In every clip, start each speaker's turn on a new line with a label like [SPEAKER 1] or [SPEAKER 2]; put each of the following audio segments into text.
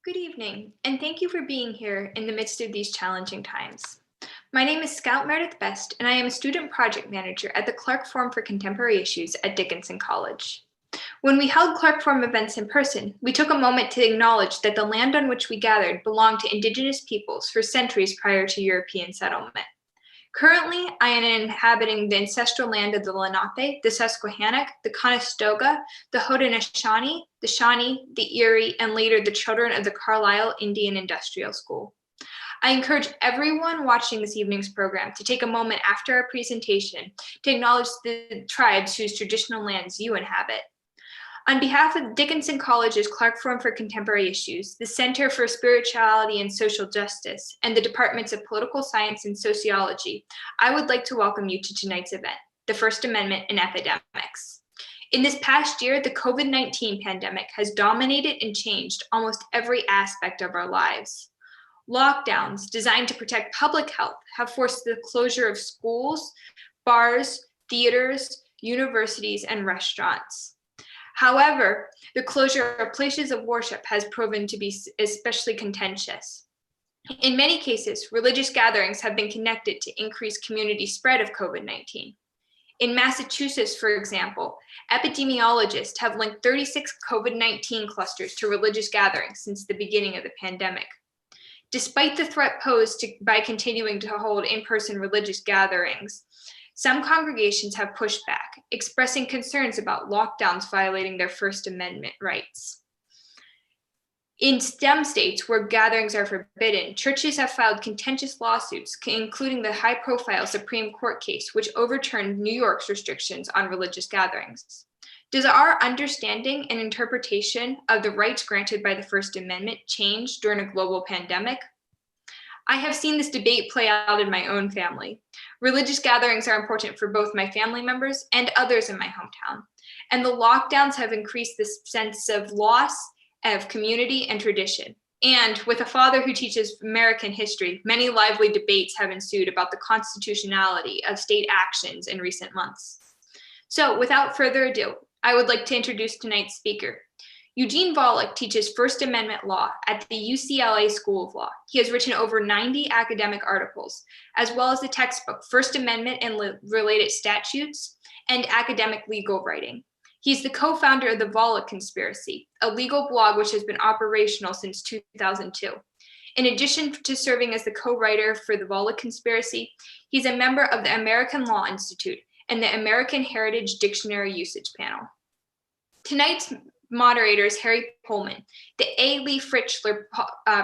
[SPEAKER 1] Good evening, and thank you for being here in the midst of these challenging times. My name is Scout Meredith Best, and I am a student project manager at the Clarke Forum for Contemporary Issues at Dickinson College. When we held Clarke Forum events in person, we took a moment to acknowledge that the land on which we gathered belonged to Indigenous peoples for centuries prior to European settlement. Currently, I am inhabiting the ancestral land of the Lenape, the Susquehannock, the Conestoga, the Haudenosaunee, the Shawnee, the Erie, and later the children of the Carlisle Indian Industrial School. I encourage everyone watching this evening's program to take a moment after our presentation to acknowledge the tribes whose traditional lands you inhabit. On behalf of Dickinson College's Clarke Forum for Contemporary Issues, the Center for Spirituality and Social Justice, and the Departments of Political Science and Sociology, I would like to welcome you to tonight's event, the First Amendment and Epidemics. In this past year, the COVID-19 pandemic has dominated and changed almost every aspect of our lives. Lockdowns designed to protect public health have forced the closure of schools, bars, theaters, universities, and restaurants. However, the closure of places of worship has proven to be especially contentious. In many cases, religious gatherings have been connected to increased community spread of COVID-19. In Massachusetts, for example, epidemiologists have linked 36 COVID-19 clusters to religious gatherings since the beginning of the pandemic. Despite the threat posed by continuing to hold in-person religious gatherings, some congregations have pushed back, expressing concerns about lockdowns violating their First Amendment rights. In some states where gatherings are forbidden, churches have filed contentious lawsuits, including the high-profile Supreme Court case, which overturned New York's restrictions on religious gatherings. Does our understanding and interpretation of the rights granted by the First Amendment change during a global pandemic? I have seen this debate play out in my own family. Religious gatherings are important for both my family members and others in my hometown, and the lockdowns have increased this sense of loss of community and tradition. And with a father who teaches American history, many lively debates have ensued about the constitutionality of state actions in recent months. So without further ado, I would like to introduce tonight's speaker. Eugene Volokh teaches First Amendment law at the UCLA School of Law. He has written over 90 academic articles, as well as the textbook First Amendment and Related Statutes and Academic Legal Writing. He's the co-founder of the Volokh Conspiracy, a legal blog which has been operational since 2002. In addition to serving as the co-writer for the Volokh Conspiracy, he's a member of the American Law Institute and the American Heritage Dictionary Usage Panel. Tonight's moderator is Harry Pohlman, the A. Lee Fritschler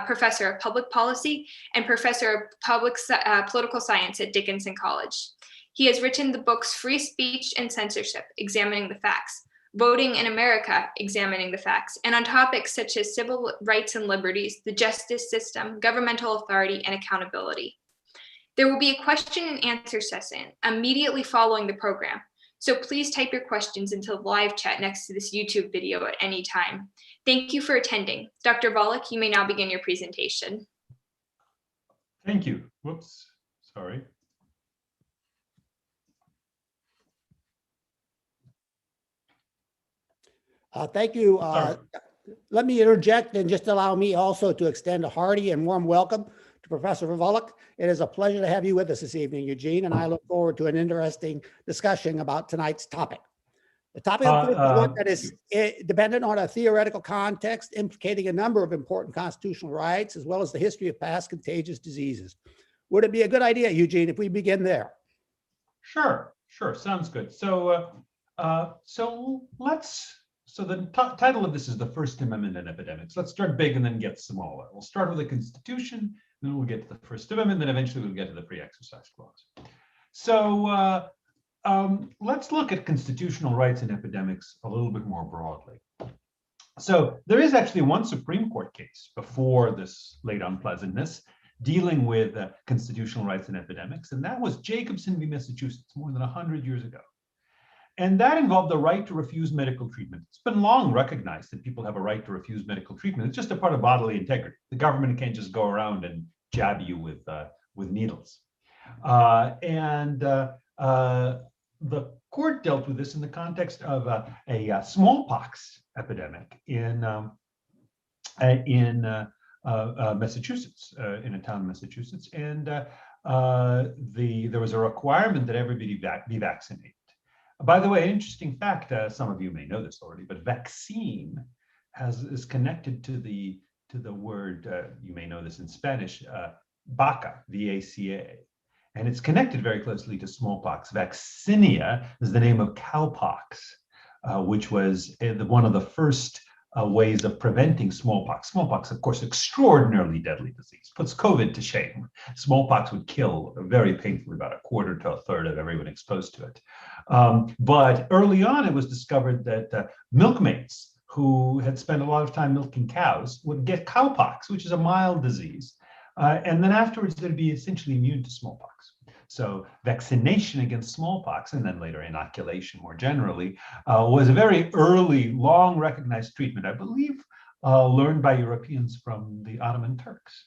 [SPEAKER 1] Professor of Public Policy and Professor of Political Science at Dickinson College. He has written the books Free Speech and Censorship, Examining the Facts, Voting in America, Examining the Facts, and on topics such as civil rights and liberties, the justice system, governmental authority, and accountability. There will be a question and answer session immediately following the program. So please type your questions into the live chat next to this YouTube video at any time. Thank you for attending. Dr. Volokh, you may now begin your presentation.
[SPEAKER 2] Thank you. Whoops, sorry.
[SPEAKER 3] Thank you. Let me interject and just allow me also to extend a hearty and warm welcome to Professor Volokh. It is a pleasure to have you with us this evening, Eugene, and I look forward to an interesting discussion about tonight's topic. The topic is one that is dependent on a theoretical context implicating a number of important constitutional rights, as well as the history of past contagious diseases. Would it be a good idea, Eugene, if we begin there?
[SPEAKER 2] Sure, sounds good. So, So the title of this is The First Amendment and Epidemics. Let's start big and then get smaller. We'll start with the Constitution, then we'll get to the First Amendment, then eventually we'll get to the Free Exercise Clause. So let's look at constitutional rights and epidemics a little bit more broadly. So there is actually one Supreme Court case before this late unpleasantness dealing with constitutional rights and epidemics, and that was Jacobson v. Massachusetts more than 100 years ago. And that involved the right to refuse medical treatment. It's been long recognized that people have a right to refuse medical treatment. It's just a part of bodily integrity. The government can't just go around and jab you with needles. The court dealt with this in the context of a smallpox epidemic in in Massachusetts, in a town in Massachusetts, and there was a requirement that everybody be vaccinated. By the way, interesting fact, some of you may know this already, but vaccine is connected to the word, you may know this in Spanish, vaca, V-A-C-A. And it's connected very closely to smallpox. Vaccinia is the name of cowpox, which was one of the first ways of preventing smallpox. Smallpox, of course, extraordinarily deadly disease, puts COVID to shame. Smallpox would kill very painfully about a quarter to a third of everyone exposed to it. But early on, it was discovered that milkmaids who had spent a lot of time milking cows would get cowpox, which is a mild disease. And then afterwards, they'd be essentially immune to smallpox. So vaccination against smallpox, and then later inoculation more generally, was a very early, long recognized treatment, I believe, learned by Europeans from the Ottoman Turks.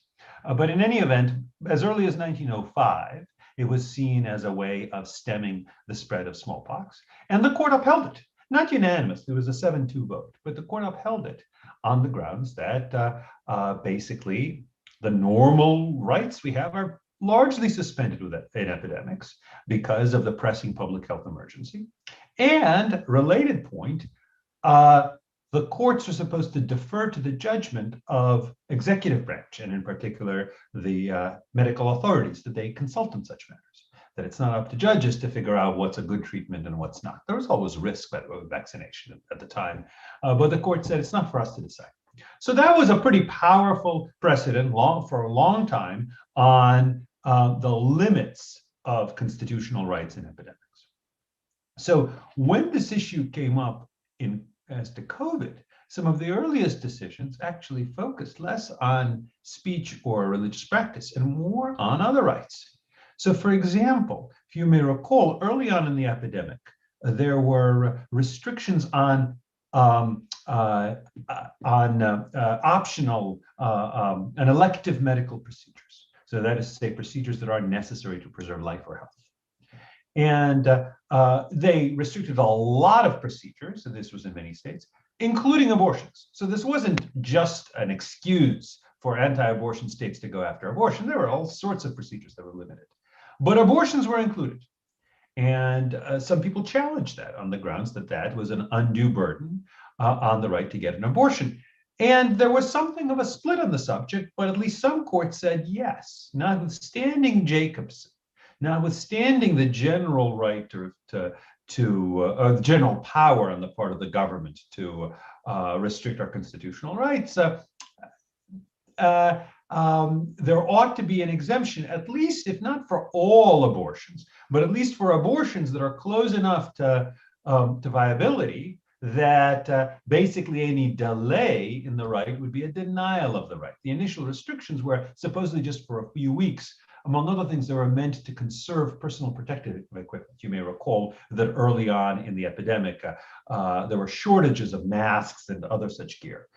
[SPEAKER 2] But in any event, as early as 1905, it was seen as a way of stemming the spread of smallpox. And the court upheld it. Not unanimous, there was a 7-2 vote, but the court upheld it on the grounds that basically the normal rights we have are largely suspended in epidemics because of the pressing public health emergency. And related point, the courts are supposed to defer to the judgment of executive branch, and in particular, the medical authorities that they consult in such matters. That it's not up to judges to figure out what's a good treatment and what's not. There was always risk with vaccination at the time, but the court said it's not for us to decide. So that was a pretty powerful precedent for a long time on the limits of constitutional rights in epidemics. So when this issue came up as to COVID, some of the earliest decisions actually focused less on speech or religious practice and more on other rights. So for example, if you may recall, early on in the epidemic, there were restrictions on optional and elective medical procedures. So that is to say, procedures that are necessary to preserve life or health. And they restricted a lot of procedures, and this was in many states, including abortions. So this wasn't just an excuse for anti-abortion states to go after abortion. There were all sorts of procedures that were limited. But abortions were included. And some people challenged that on the grounds that that was an undue burden on the right to get an abortion. And there was something of a split on the subject, but at least some courts said yes, notwithstanding Jacobson, notwithstanding the general right to the general power on the part of the government to restrict our constitutional rights, there ought to be an exemption, at least if not for all abortions, but at least for abortions that are close enough to viability that basically any delay in the right would be a denial of the right. The initial restrictions were supposedly just for a few weeks. Among other things, they were meant to conserve personal protective equipment. You may recall that early on in the epidemic, there were shortages of masks and other such gear.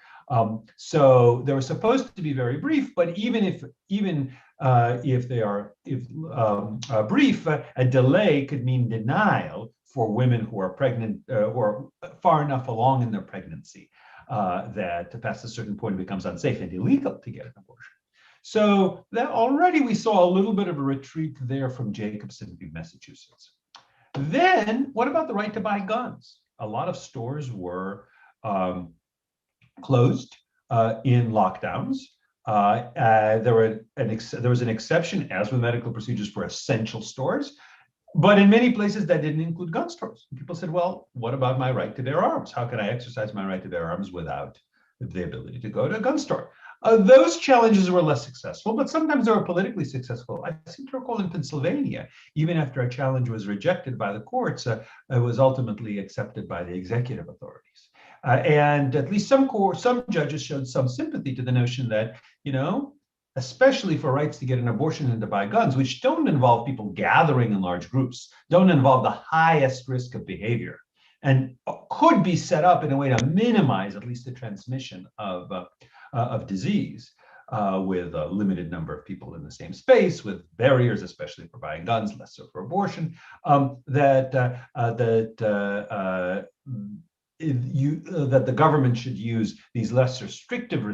[SPEAKER 2] So they were supposed to be very brief, but even if they are brief, a delay could mean denial for women who are pregnant or far enough along in their pregnancy that past a certain point it becomes unsafe and illegal to get an abortion. So that already we saw a little bit of a retreat there from Jacobson v. Massachusetts. Then what about the right to buy guns? A lot of stores were closed in lockdowns. There was an exception, as with medical procedures, for essential stores. But in many places that didn't include gun stores. People said, well, what about my right to bear arms? How can I exercise my right to bear arms without the ability to go to a gun store? Those challenges were less successful, but sometimes they were politically successful. I seem to recall in Pennsylvania, even after a challenge was rejected by the courts, it was ultimately accepted by the executive authorities. And at least some judges showed some sympathy to the notion that, especially for rights to get an abortion and to buy guns, which don't involve people gathering in large groups, don't involve the highest risk of behavior, and could be set up in a way to minimize at least the transmission of disease with a limited number of people in the same space, with barriers, especially for buying guns, less so for abortion, that the government should use these less restrictive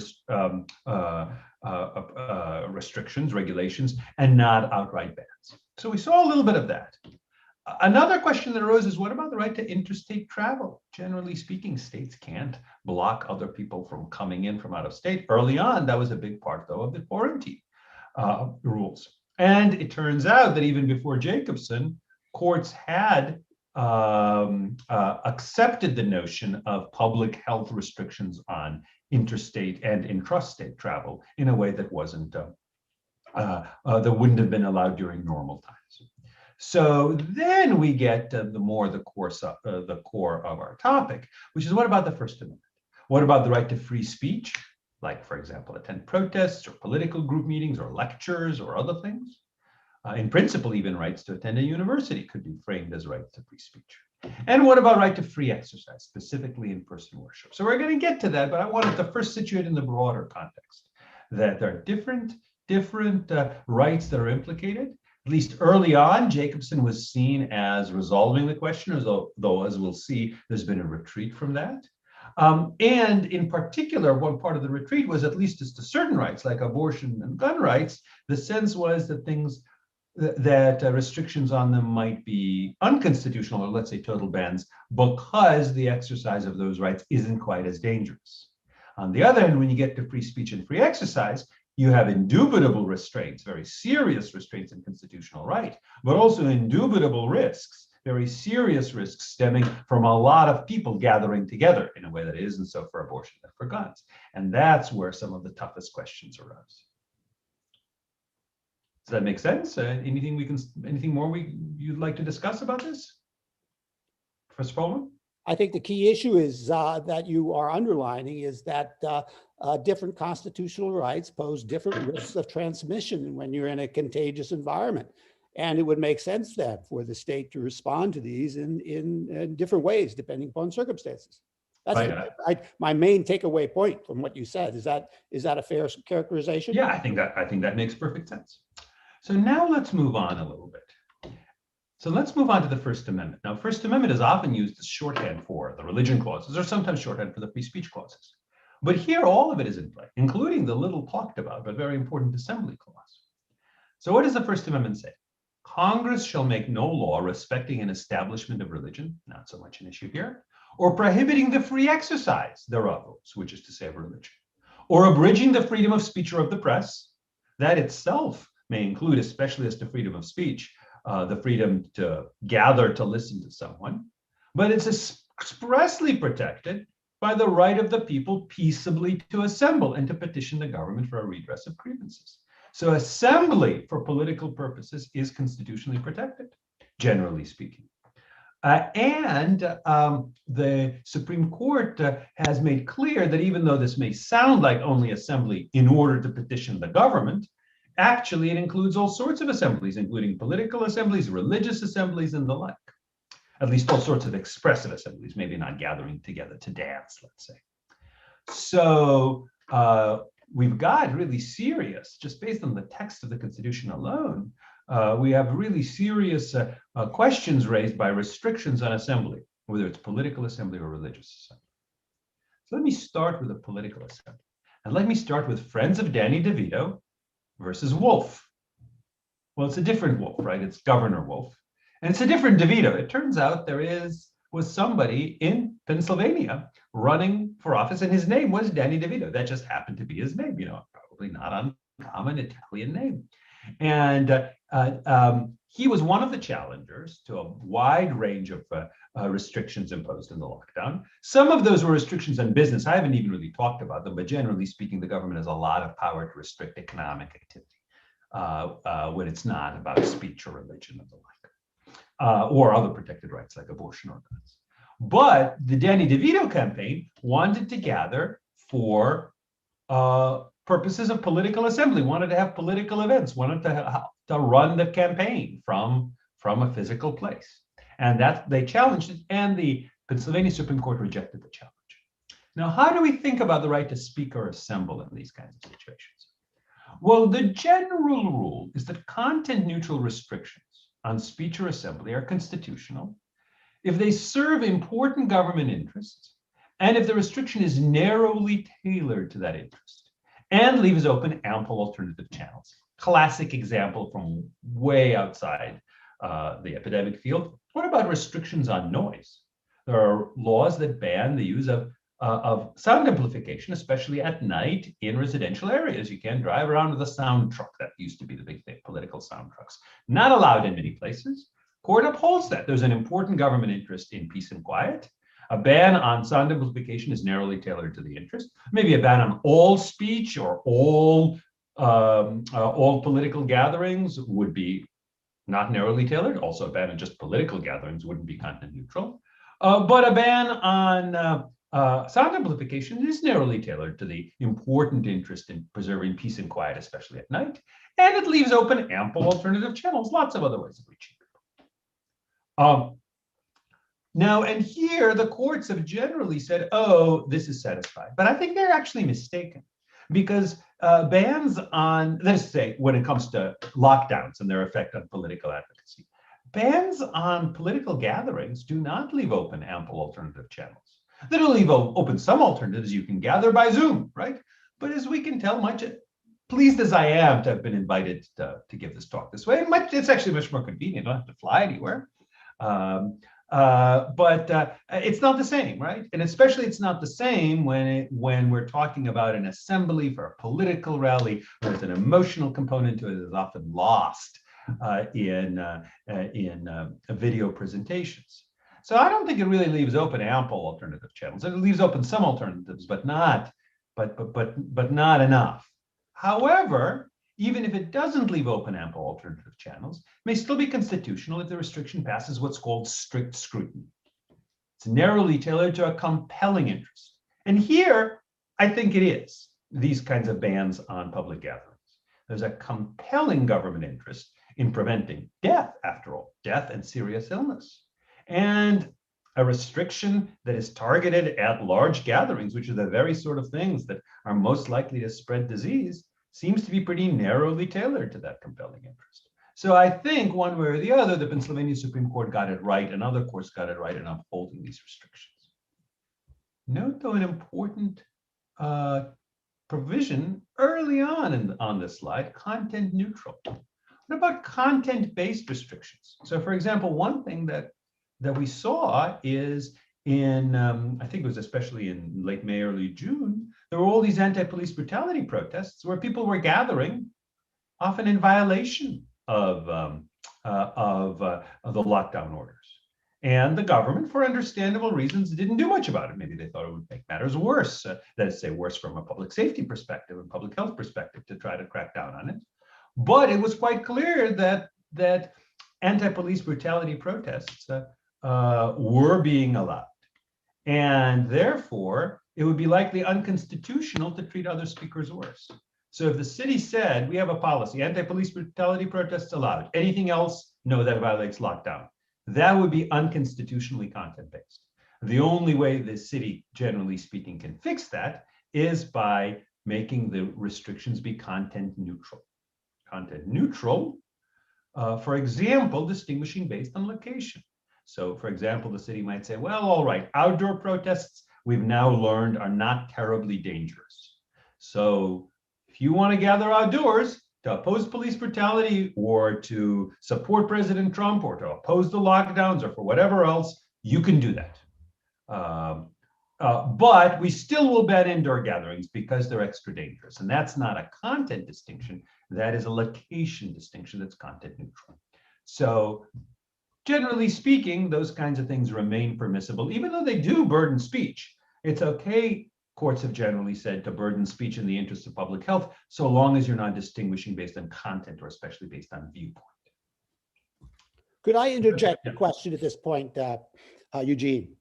[SPEAKER 2] restrictions, regulations, and not outright bans. So we saw a little bit of that. Another question that arose is, what about the right to interstate travel? Generally speaking, states can't block other people from coming in from out of state. Early on, that was a big part, though, of the quarantine rules. And it turns out that even before Jacobson, courts had accepted the notion of public health restrictions on interstate and intrastate travel in a way that wasn't that wouldn't have been allowed during normal times. So then we get the core of our topic, which is, what about the First Amendment? What about the right to free speech, like, for example, attend protests or political group meetings or lectures or other things? In principle, even rights to attend a university could be framed as rights to free speech. And what about right to free exercise, specifically in-person worship? So we're going to get to that, but I wanted to first situate in the broader context that there are different rights that are implicated. At least early on, Jacobson was seen as resolving the question, though, as we'll see, there's been a retreat from that. And in particular, one part of the retreat was, at least as to certain rights, like abortion and gun rights, the sense was that restrictions on them might be unconstitutional, or let's say total bans, because the exercise of those rights isn't quite as dangerous. On the other hand, when you get to free speech and free exercise, you have indubitable restraints, very serious restraints in constitutional right, but also indubitable risks, very serious risks stemming from a lot of people gathering together in a way that isn't so for abortion and for guns. And that's where some of the toughest questions arose. Does that make sense? Anything more you'd like to discuss about this? Professor Pohlman?
[SPEAKER 3] I think the key issue is that you are underlining is that different constitutional rights pose different risks of transmission when you're in a contagious environment. And it would make sense then for the state to respond to these in different ways, depending upon circumstances. That's right. My main takeaway point from what you said. Is that a fair characterization?
[SPEAKER 2] Yeah, I think that makes perfect sense. So now let's move on a little bit. So let's move on to the First Amendment. Now, First Amendment is often used as shorthand for the religion clauses, or sometimes shorthand for the free speech clauses. But here, all of it is in play, including the little talked about but very important assembly clause. So what does the First Amendment say? Congress shall make no law respecting an establishment of religion, not so much an issue here, or prohibiting the free exercise thereof, which is to say of religion, or abridging the freedom of speech or of the press. That itself may include, especially as to freedom of speech, the freedom to gather to listen to someone, but it's expressly protected by the right of the people peaceably to assemble and to petition the government for a redress of grievances. So assembly for political purposes is constitutionally protected, generally speaking. And the Supreme Court has made clear that even though this may sound like only assembly in order to petition the government, actually it includes all sorts of assemblies, including political assemblies, religious assemblies, and the like. At least all sorts of expressive assemblies, maybe not gathering together to dance, let's say. So we've got really serious, just based on the text of the Constitution alone, we have really serious questions raised by restrictions on assembly, whether it's political assembly or religious assembly. So let me start with a political assembly. And let me start with Friends of Danny DeVito versus Wolf. Well, it's a different Wolf, right? It's Governor Wolf. And it's a different DeVito. It turns out was somebody in Pennsylvania running for office, and his name was Danny DeVito. That just happened to be his name, probably not uncommon Italian name. And he was one of the challengers to a wide range of restrictions imposed in the lockdown. Some of those were restrictions on business. I haven't even really talked about them, but generally speaking, the government has a lot of power to restrict economic activity when it's not about speech or religion and the like. Or other protected rights like abortion or guns. But the Danny DeVito campaign wanted to gather for purposes of political assembly, wanted to have political events, wanted to run the campaign from a physical place. And that they challenged it, and the Pennsylvania Supreme Court rejected the challenge. Now, how do we think about the right to speak or assemble in these kinds of situations? Well, the general rule is that content-neutral restrictions on speech or assembly are constitutional if they serve important government interests and if the restriction is narrowly tailored to that interest and leaves open ample alternative channels. Classic example from way outside the epidemic field. What about restrictions on noise? There are laws that ban the use of sound amplification, especially at night in residential areas. You can't drive around with a sound truck. That used to be the big thing, political sound trucks. Not allowed in many places. Court upholds that. There's an important government interest in peace and quiet. A ban on sound amplification is narrowly tailored to the interest. Maybe a ban on all speech or all political gatherings would be not narrowly tailored. Also, a ban on just political gatherings wouldn't be content neutral. But a ban on sound amplification is narrowly tailored to the important interest in preserving peace and quiet, especially at night. And it leaves open ample alternative channels, lots of other ways of reaching people. Now, and here the courts have generally said, oh, this is satisfied. But I think they're actually mistaken, because bans on, let's say, when it comes to lockdowns and their effect on political advocacy, bans on political gatherings do not leave open ample alternative channels. They don't leave open some alternatives. You can gather by Zoom, right? But as we can tell, much pleased as I am to have been invited to give this talk this way, it's actually much more convenient. I don't have to fly anywhere. But it's not the same, right? And especially it's not the same when we're talking about an assembly for a political rally. There's an emotional component to it that is often lost in video presentations. So I don't think it really leaves open ample alternative channels. It leaves open some alternatives, but not enough. However, even if it doesn't leave open ample alternative channels, it may still be constitutional if the restriction passes what's called strict scrutiny. It's narrowly tailored to a compelling interest. And here, I think it is, these kinds of bans on public gatherings. There's a compelling government interest in preventing death, after all, death and serious illness. And a restriction that is targeted at large gatherings, which are the very sort of things that are most likely to spread disease, seems to be pretty narrowly tailored to that compelling interest. So I think one way or the other, the Pennsylvania Supreme Court got it right, and other courts got it right in upholding these restrictions. Note, though, an important provision early on this slide, content neutral. What about content-based restrictions? So for example, one thing that we saw is in, I think it was especially in late May, early June, there were all these anti-police brutality protests where people were gathering, often in violation of the lockdown orders. And the government, for understandable reasons, didn't do much about it. Maybe they thought it would make matters worse, that is to say, worse from a public safety perspective and public health perspective, to try to crack down on it. But it was quite clear that anti-police brutality protests were being allowed. And therefore, it would be likely unconstitutional to treat other speakers worse. So if the city said, we have a policy, anti-police brutality protests allowed, anything else, no, that violates lockdown, that would be unconstitutionally content-based. The only way the city, generally speaking, can fix that is by making the restrictions be content neutral. Content neutral, for example, distinguishing based on location. So for example, the city might say, well, all right, outdoor protests, we've now learned, are not terribly dangerous. So if you want to gather outdoors to oppose police brutality or to support President Trump or to oppose the lockdowns or for whatever else, you can do that. But we still will ban indoor gatherings because they're extra dangerous. And that's not a content distinction. That is a location distinction that's content neutral. So generally speaking, those kinds of things remain permissible, even though they do burden speech. It's okay, courts have generally said, to burden speech in the interest of public health, so long as you're not distinguishing based on content or especially based on viewpoint.
[SPEAKER 3] Could I interject a question at this point, Eugene?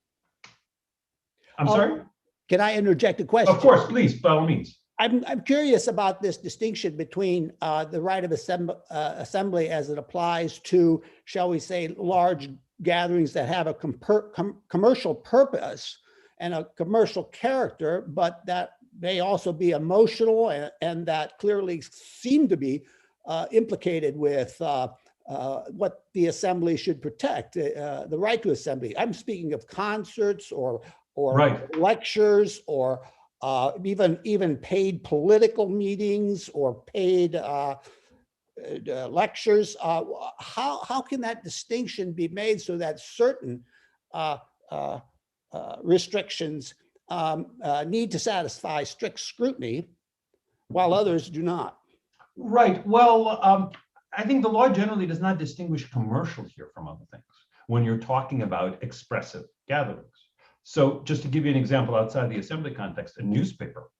[SPEAKER 2] I'm sorry?
[SPEAKER 3] Can I interject a question?
[SPEAKER 2] Of course, please, by all means.
[SPEAKER 3] I'm curious about this distinction between the right of assembly as it applies to, shall we say, large gatherings that have a commercial purpose and a commercial character, but that may also be emotional and that clearly seem to be implicated with what the assembly should protect, the right to assembly. I'm speaking of concerts or or
[SPEAKER 2] Right.
[SPEAKER 3] lectures, or even paid political meetings or paid lectures. How can that distinction be made so that certain restrictions need to satisfy strict scrutiny while others do not?
[SPEAKER 2] Right. Well, I think the law generally does not distinguish commercial here from other things when you're talking about expressive gatherings. So just to give you an example outside the assembly context, a newspaper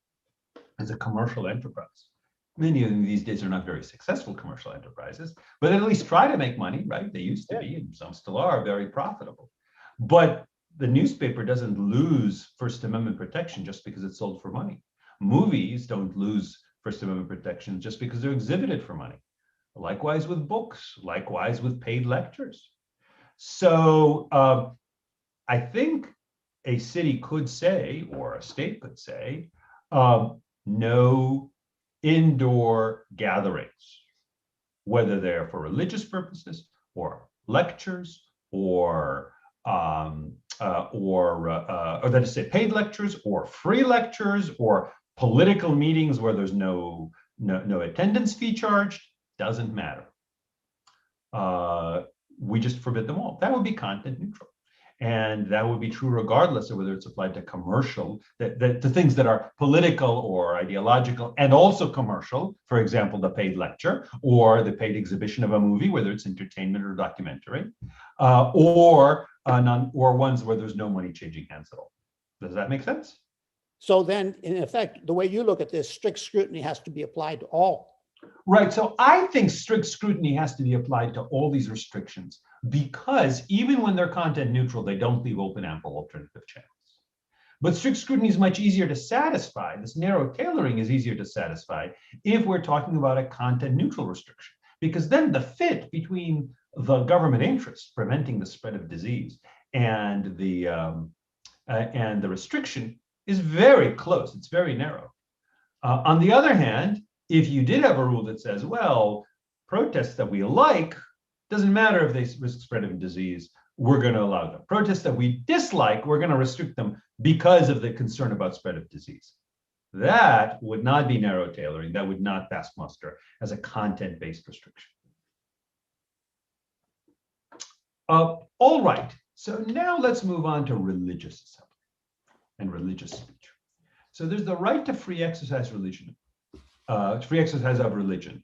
[SPEAKER 2] is a commercial enterprise. Many of them these days are not very successful commercial enterprises, but at least try to make money, right? They used to be, and some still are, very profitable. But the newspaper doesn't lose First Amendment protection just because it's sold for money. Movies don't lose First Amendment protection just because they're exhibited for money. Likewise with books, likewise with paid lectures. So I think a city could say, or a state could say, no indoor gatherings, whether they're for religious purposes or lectures or that is say paid lectures or free lectures or political meetings where there's no attendance fee charged, doesn't matter. We just forbid them all. That would be content neutral. And that would be true regardless of whether it's applied to commercial, to things that are political or ideological and also commercial, for example, the paid lecture or the paid exhibition of a movie, whether it's entertainment or documentary, or ones where there's no money changing hands at all. Does that make sense?
[SPEAKER 3] So then, in effect, the way you look at this, strict scrutiny has to be applied to all.
[SPEAKER 2] Right. So I think strict scrutiny has to be applied to all these restrictions because even when they're content neutral, they don't leave open ample alternative channels. But strict scrutiny is much easier to satisfy. This narrow tailoring is easier to satisfy if we're talking about a content neutral restriction, because then the fit between the government interest preventing the spread of disease and the restriction is very close. It's very narrow. On the other hand, if you did have a rule that says, well, protests that we like, doesn't matter if they risk spread of disease, we're going to allow them. Protests that we dislike, we're going to restrict them because of the concern about spread of disease. That would not be narrow tailoring. That would not pass muster as a content-based restriction. All right. So now let's move on to religious assembly and religious speech. So there's the right to free exercise religion. Free exercise of religion,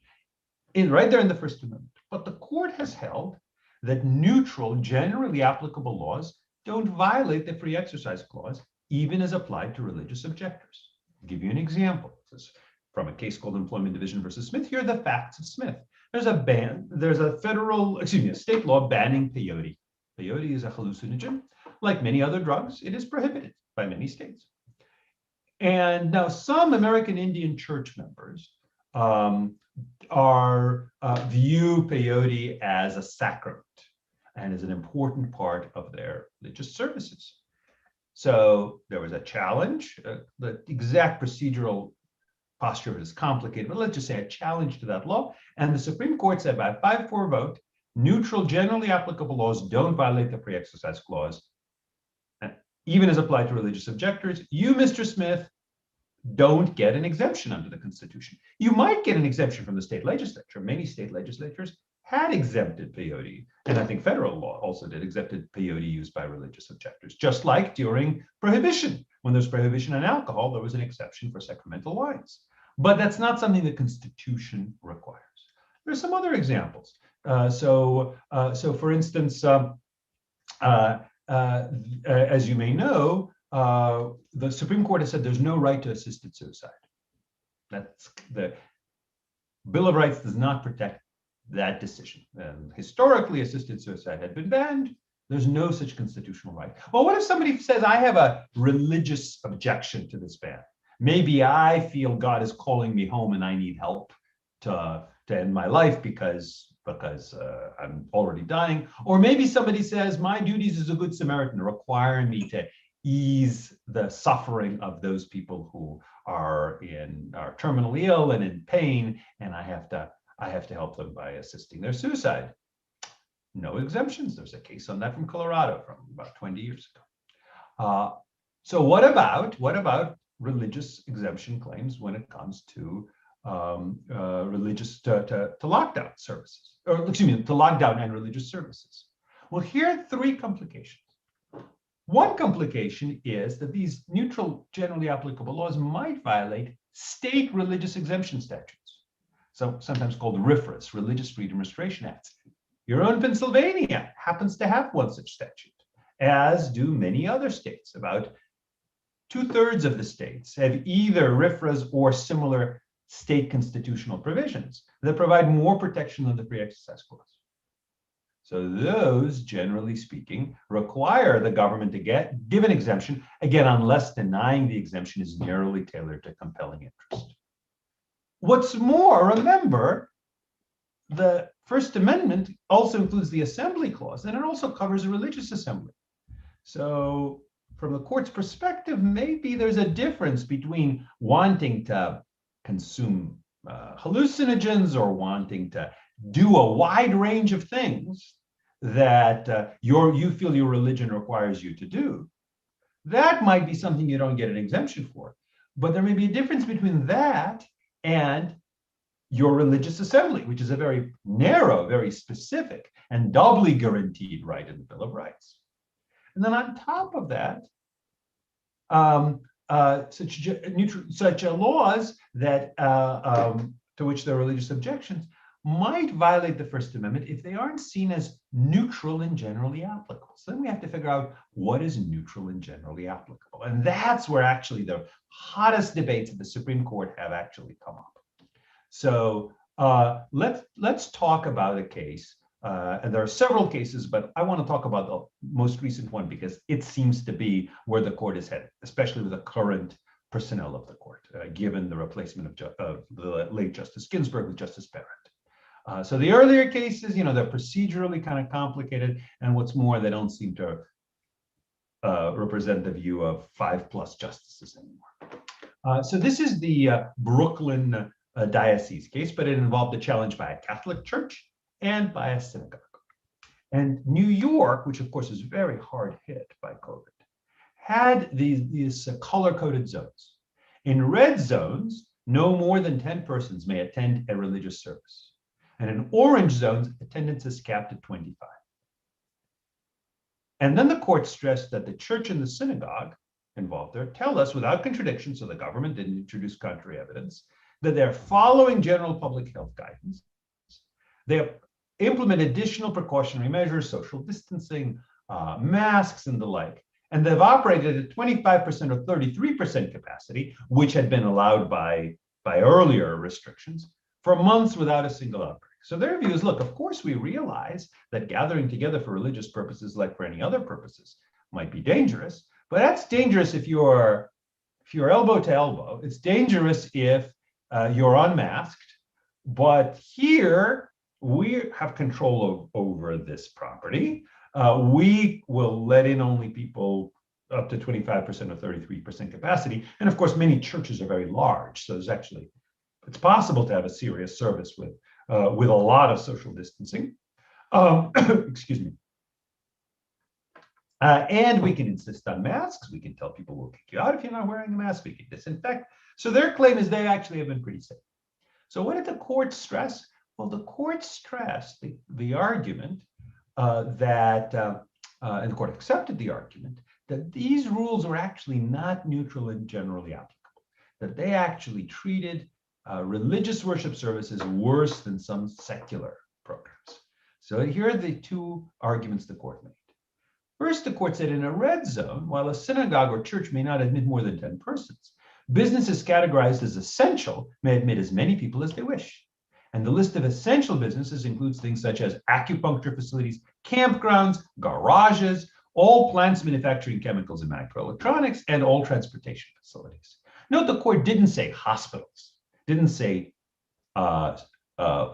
[SPEAKER 2] right there in the First Amendment. But the court has held that neutral, generally applicable laws don't violate the free exercise clause, even as applied to religious objectors. I'll give you an example. This is from a case called Employment Division versus Smith. Here are the facts of Smith. There's a state law banning peyote. Peyote is a hallucinogen. Like many other drugs, it is prohibited by many states. And now some American Indian church members view peyote as a sacrament and as an important part of their religious services. So there was a challenge. The exact procedural posture of it is complicated, but let's just say a challenge to that law. And the Supreme Court said by a 5-4 vote, neutral, generally applicable laws don't violate the free exercise clause, even as applied to religious objectors. You, Mr. Smith, don't get an exemption under the Constitution. You might get an exemption from the state legislature. Many state legislatures had exempted peyote, and I think federal law also did, exempted peyote used by religious objectors, just like during Prohibition. When there's prohibition on alcohol, there was an exception for sacramental wines. But that's not something the Constitution requires. There's some other examples. So for instance, as you may know, the Supreme Court has said there's no right to assisted suicide. That's the Bill of Rights does not protect that decision. And historically, assisted suicide had been banned. There's no such constitutional right. Well, what if somebody says, I have a religious objection to this ban? Maybe I feel God is calling me home and I need help to end my life because I'm already dying. Or maybe somebody says, my duties as a good Samaritan require me to ease the suffering of those people who are terminally ill and in pain, and I have to help them by assisting their suicide. No exemptions. There's a case on that from Colorado from about 20 years ago. So what about religious exemption claims when it comes to religious to lockdown services, or excuse me, to lockdown and religious services? Well, here are three complications. One complication is that these neutral, generally applicable laws might violate state religious exemption statutes, so sometimes called RFRAs, Religious Freedom Restoration Acts. Your own Pennsylvania happens to have one such statute, as do many other states. About 2/3 of the states have either RFRAs or similar state constitutional provisions that provide more protection than the Free Exercise Clause. So those, generally speaking, require the government to give an exemption, again, unless denying the exemption is narrowly tailored to compelling interest. What's more, remember, the First Amendment also includes the Assembly Clause, and it also covers a religious assembly. So from the court's perspective, maybe there's a difference between wanting to consume hallucinogens or wanting to do a wide range of things that you feel your religion requires you to do. That might be something you don't get an exemption for. But there may be a difference between that and your religious assembly, which is a very narrow, very specific, and doubly guaranteed right in the Bill of Rights. And then on top of that, such laws that to which there are religious objections might violate the First Amendment if they aren't seen as neutral and generally applicable. So then we have to figure out what is neutral and generally applicable. And that's where actually the hottest debates at the Supreme Court have actually come up. So let's talk about a case. And there are several cases, but I want to talk about the most recent one because it seems to be where the court is headed, especially with the current personnel of the court, given the replacement of the late Justice Ginsburg with Justice Barrett. So the earlier cases, they're procedurally kind of complicated, and what's more, they don't seem to represent the view of 5+ justices anymore. So this is the Brooklyn diocese case, but it involved a challenge by a Catholic church and by a synagogue. And New York, which of course is very hard hit by COVID, had these color-coded zones. In red zones, no more than 10 persons may attend a religious service. And in orange zones, attendance is capped at 25. And then the court stressed that the church and the synagogue involved there tell us without contradiction, so the government didn't introduce contrary evidence, that they're following general public health guidance. They have implemented additional precautionary measures, social distancing, masks, and the like. And they've operated at 25% or 33% capacity, which had been allowed by earlier restrictions, for months without a single outbreak. So their view is, look, of course we realize that gathering together for religious purposes, like for any other purposes, might be dangerous, but that's dangerous if you're elbow to elbow. It's dangerous if you're unmasked, but here we have control over this property. We will let in only people up to 25% or 33% capacity. And of course, many churches are very large. So it's possible to have a serious service with a lot of social distancing. Excuse me. And we can insist on masks. We can tell people we'll kick you out if you're not wearing a mask. We can disinfect. So their claim is they actually have been pretty safe. So what did the court stress? Well, the court stressed the argument and the court accepted the argument that these rules were actually not neutral and generally applicable, that they actually treated religious worship services worse than some secular programs. So here are the two arguments the court made. First, the court said in a red zone, while a synagogue or church may not admit more than 10 persons, businesses categorized as essential may admit as many people as they wish. And the list of essential businesses includes things such as acupuncture facilities, campgrounds, garages, all plants manufacturing chemicals and microelectronics, and all transportation facilities. Note the court didn't say hospitals, didn't say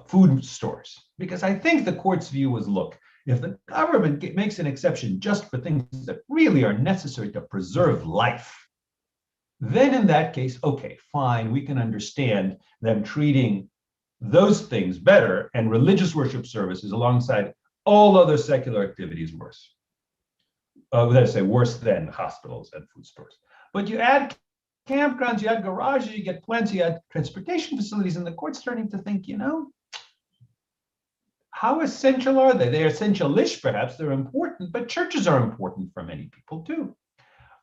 [SPEAKER 2] food stores, because I think the court's view was, look, if the government makes an exception just for things that really are necessary to preserve life, then in that case, okay, fine, we can understand them treating those things better and religious worship services alongside all other secular activities worse. let's say worse than hospitals and food stores. But you add campgrounds, you add garages, you get plants, you add transportation facilities, and the court's starting to think, how essential are they? They're essential-ish, perhaps. They're important, but churches are important for many people too.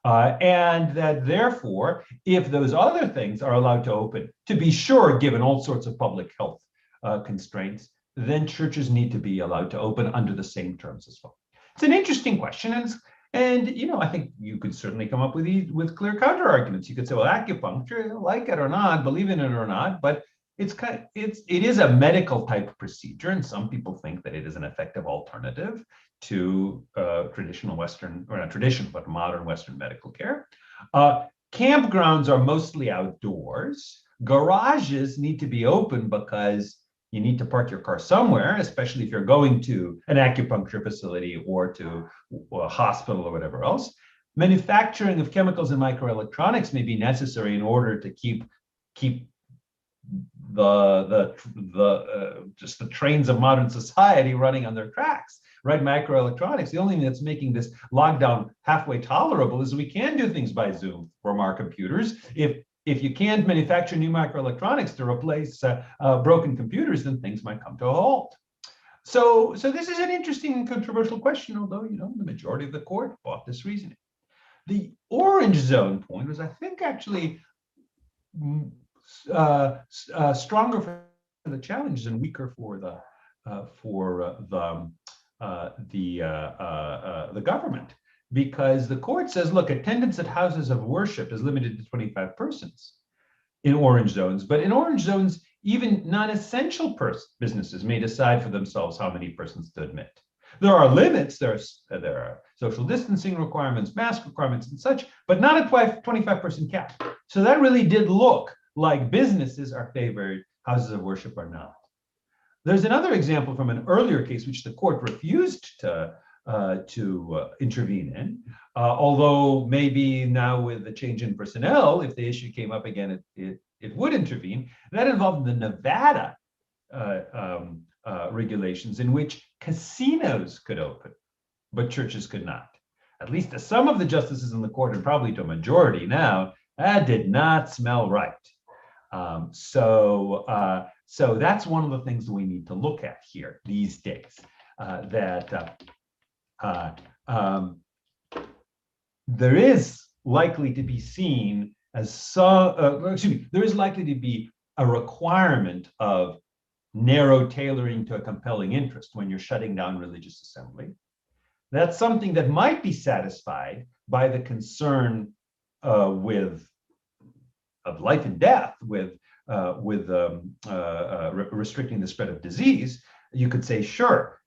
[SPEAKER 2] And that therefore, if those other things are allowed to open, to be sure, given all sorts of public health constraints, then churches need to be allowed to open under the same terms as well. It's an interesting question, and I think you could certainly come up with clear counter arguments. You could say, well, acupuncture, like it or not, believe in it or not, but it is a medical type procedure, and some people think that it is an effective alternative to traditional Western, or not traditional, but modern Western medical care. Campgrounds are mostly outdoors. Garages need to be open because you need to park your car somewhere, especially if you're going to an acupuncture facility or to a hospital or whatever else. Manufacturing of chemicals and microelectronics may be necessary in order to keep just the trains of modern society running on their tracks, right? Microelectronics, the only thing that's making this lockdown halfway tolerable is we can do things by Zoom from our computers. If you can't manufacture new microelectronics to replace broken computers, then things might come to a halt. So this is an interesting and controversial question, although the majority of the court bought this reasoning. The orange zone point was, I think, actually stronger for the challenges and weaker for the government, because the court says, look, attendance at houses of worship is limited to 25 persons in orange zones, but in orange zones, even non-essential businesses may decide for themselves how many persons to admit. There are limits, there are social distancing requirements, mask requirements and such, but not a 25-person cap. So that really did look like businesses are favored, houses of worship are not. There's another example from an earlier case which the court refused to intervene in, although maybe now with the change in personnel, if the issue came up again, it would intervene. That involved the Nevada regulations in which casinos could open, but churches could not. At least to some of the justices in the court, and probably to a majority now, that did not smell right. So that's one of the things that we need to look at here these days, there is likely to be seen as there is likely to be a requirement of narrow tailoring to a compelling interest when you're shutting down religious assembly. That's something that might be satisfied by the concern of life and death, with restricting the spread of disease. You could say, sure,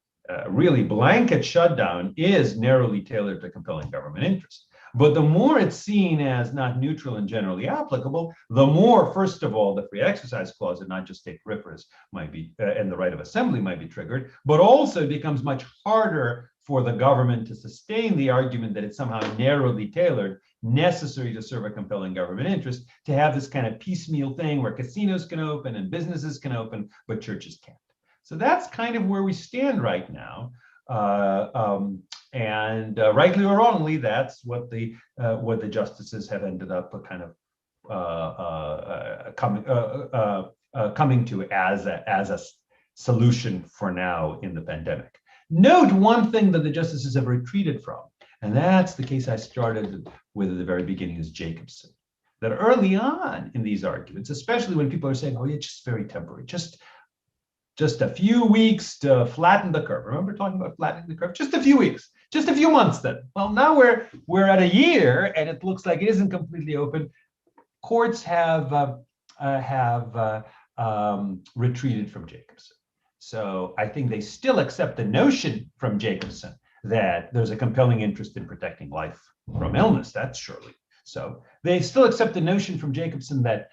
[SPEAKER 2] really blanket shutdown is narrowly tailored to compelling government interest. But the more it's seen as not neutral and generally applicable, the more, first of all, the free exercise clause and not just state peripherals might be, and the right of assembly might be triggered, but also it becomes much harder for the government to sustain the argument that it's somehow narrowly tailored, necessary to serve a compelling government interest, to have this kind of piecemeal thing where casinos can open and businesses can open, but churches can't. So that's kind of where we stand right now. And rightly or wrongly, that's what the justices have ended up kind of coming to as a solution for now in the pandemic. Note one thing that the justices have retreated from, and that's the case I started with at the very beginning, is Jacobson. That early on in these arguments, especially when people are saying, oh, it's just very temporary, just a few weeks to flatten the curve. Remember talking about flattening the curve? Just a few weeks, just a few months then. Well, now we're at a year and it looks like it isn't completely open. Courts have retreated from Jacobson. So I think they still accept the notion from Jacobson that there's a compelling interest in protecting life from illness. That's surely so. They still accept the notion from Jacobson that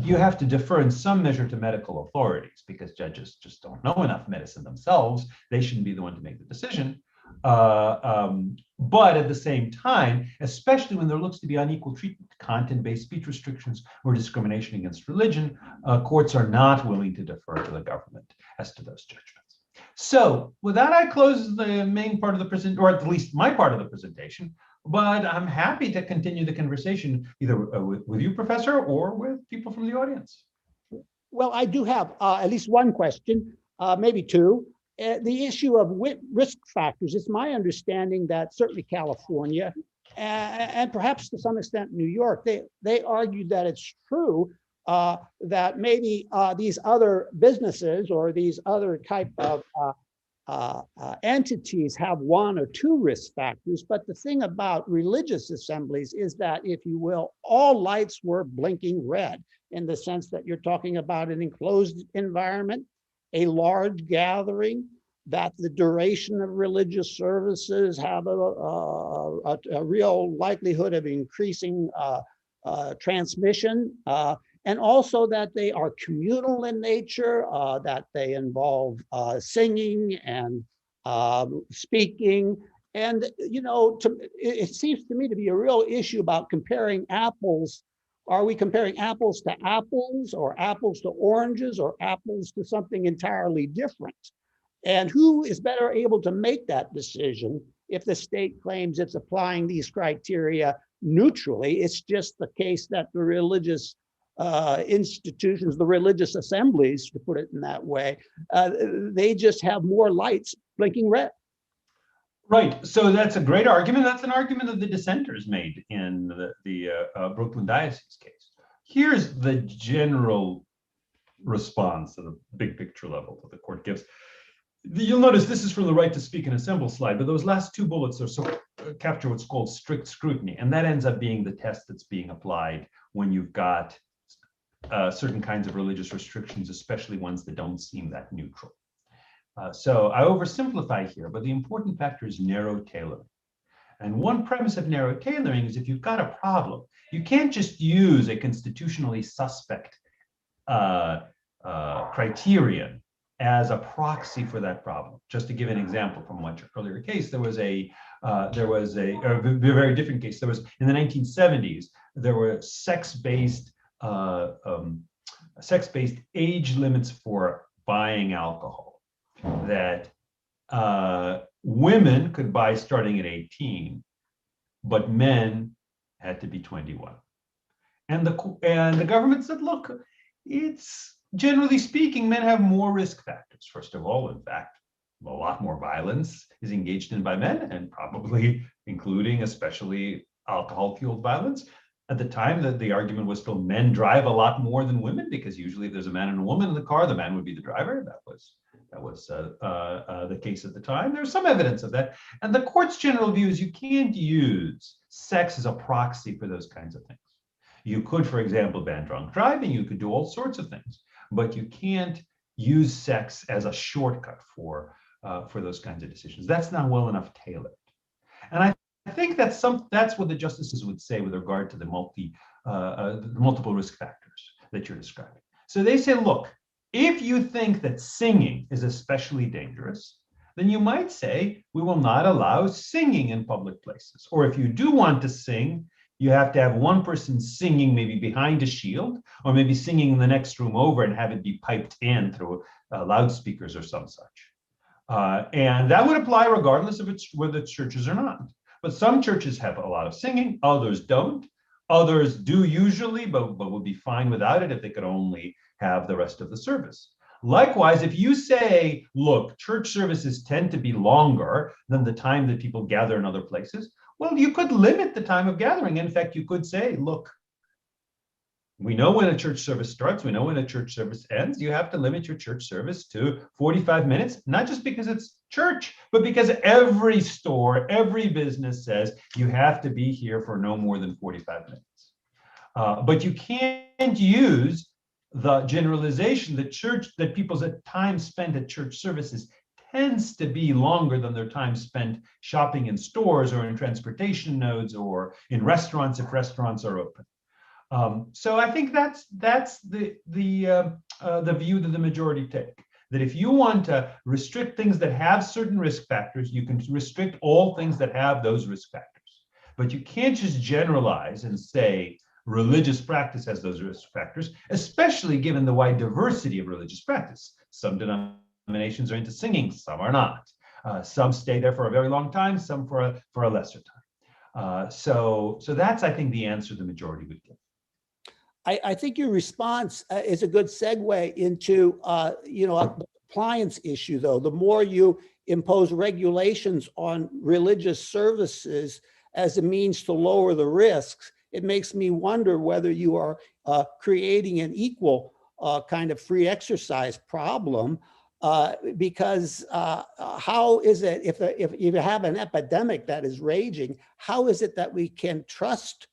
[SPEAKER 2] you have to defer in some measure to medical authorities because judges just don't know enough medicine themselves. They shouldn't be the one to make the decision. But at the same time, especially when there looks to be unequal treatment, content-based speech restrictions or discrimination against religion, courts are not willing to defer to the government as to those judgments. So with that, I close the main part of the present, or at least my part of the presentation, but I'm happy to continue the conversation either with you, Professor, or with people from the audience.
[SPEAKER 3] Well, I do have at least one question, maybe two. The issue of risk factors, it's my understanding that certainly California and perhaps to some extent New York, they argued that it's true that maybe these other businesses or these other type of entities have one or two risk factors. But the thing about religious assemblies is that, if you will, all lights were blinking red, in the sense that you're talking about an enclosed environment, a large gathering, that the duration of religious services have a real likelihood of increasing transmission, and also that they are communal in nature, that they involve singing and speaking. And, you know, it seems to me to be a real issue about comparing apples. Are we comparing apples to apples, or apples to oranges, or apples to something entirely different? And who is better able to make that decision if the state claims it's applying these criteria neutrally? It's just the case that the religious institutions, the religious assemblies, to put it in that way, they just have more lights blinking red.
[SPEAKER 2] Right. So that's a great argument. That's an argument that the dissenters made in the Brooklyn Diocese case. Here's the general response at the big picture level that the court gives. You'll notice this is from the right to speak and assemble slide, but those last two bullets are sort of capture what's called strict scrutiny. And that ends up being the test that's being applied when you've got certain kinds of religious restrictions, especially ones that don't seem that neutral. So I oversimplify here, but the important factor is narrow tailoring. And one premise of narrow tailoring is, if you've got a problem, you can't just use a constitutionally suspect criterion as a proxy for that problem. Just to give an example from a much earlier case, there was a very different case. There was, in the 1970s, there were sex-based age limits for buying alcohol that women could buy starting at 18, but men had to be 21. And the government said, look, it's generally speaking, men have more risk factors. First of all, in fact, a lot more violence is engaged in by men, and probably including especially alcohol-fueled violence. At the time, the argument was still men drive a lot more than women, because usually if there's a man and a woman in the car, the man would be the driver. That was the case at the time. There's some evidence of that. And the court's general view is you can't use sex as a proxy for those kinds of things. You could, for example, ban drunk driving. You could do all sorts of things, but you can't use sex as a shortcut for those kinds of decisions. That's not well enough tailored. And I think that's what the justices would say with regard to the multiple risk factors that you're describing. So they say, look, if you think that singing is especially dangerous, then you might say we will not allow singing in public places. Or if you do want to sing, you have to have one person singing maybe behind a shield, or maybe singing in the next room over and have it be piped in through loudspeakers or some such. And that would apply regardless of whether it's churches or not. But some churches have a lot of singing, others don't. Others do usually, but would be fine without it if they could only have the rest of the service. Likewise, if you say, look, church services tend to be longer than the time that people gather in other places, well, you could limit the time of gathering. In fact, you could say, look, we know when a church service starts, we know when a church service ends. You have to limit your church service to 45 minutes, not just because it's church, but because every store, every business says you have to be here for no more than 45 minutes. But you can't use the generalization that people's time spent at church services tends to be longer than their time spent shopping in stores or in transportation nodes or in restaurants if restaurants are open. So I think that's the view that the majority take. That if you want to restrict things that have certain risk factors, you can restrict all things that have those risk factors. But you can't just generalize and say religious practice has those risk factors, especially given the wide diversity of religious practice. Some denominations denominations are into singing, some are not. Some stay there for a very long time, some for a lesser time. So that's, I think, the answer the majority would give.
[SPEAKER 3] I think your response is a good segue into, the compliance issue, though. The more you impose regulations on religious services as a means to lower the risks, it makes me wonder whether you are creating an equal kind of free exercise problem, because how is it, if you have an epidemic that is raging, how is it that we can trust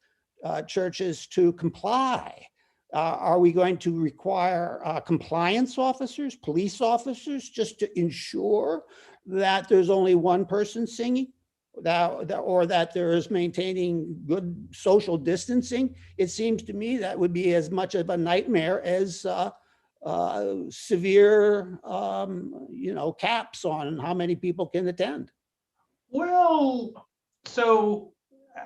[SPEAKER 3] churches to comply? Are we going to require compliance officers, police officers, just to ensure that there's only one person singing, or that there is maintaining good social distancing? It seems to me that would be as much of a nightmare as severe, caps on how many people can attend.
[SPEAKER 2] Well, so